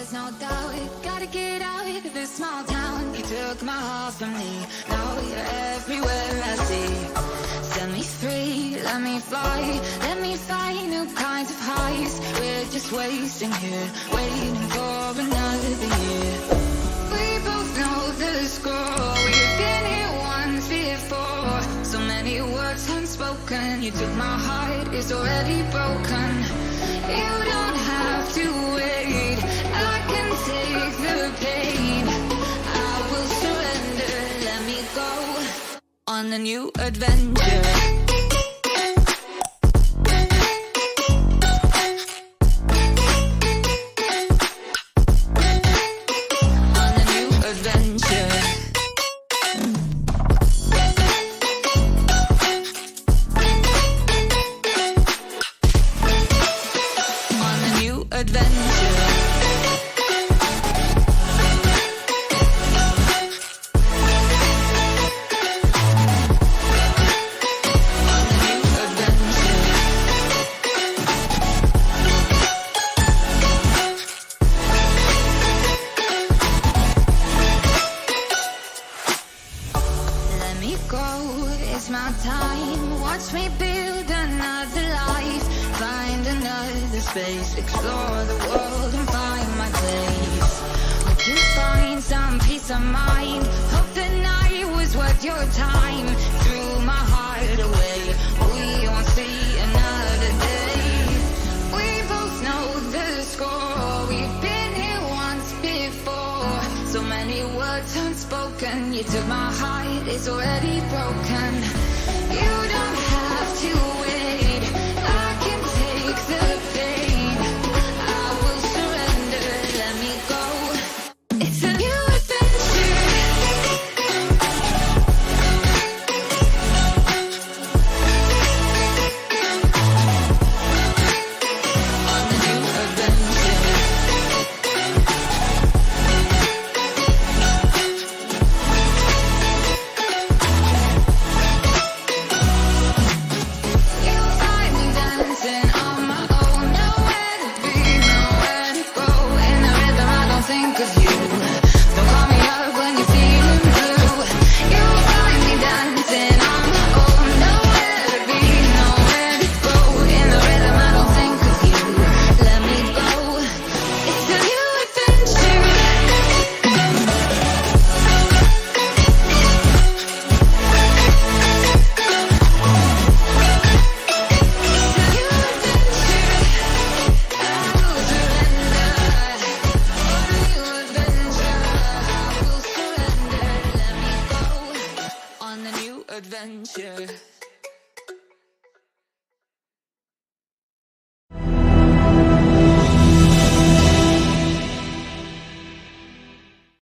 there's no doubt. Gotta get out of this small town. You took my heart from me, now you're everywhere I see. Set me free, let me fly, let me find new kinds of highs. We're just wasting here, waiting for another year. We both know the score, we've been here once before. So many words unspoken, you took my heart, it's already broken. You don't have to wait, I can take the pain. I will surrender, let me go on a new adventure. It's my time, watch me build another life. Find another space, explore the world and find my place. Hope you find some peace of mind, hope the night was worth your time. Threw my heart away, we won't see another day. We both know the score, we've been here once before. So many words unspoken, you took my heart, it's already broken. You don't have to wait, I can take the pain. I will surrender, let me go. It's a new adventure. On a new adventure. Adventure.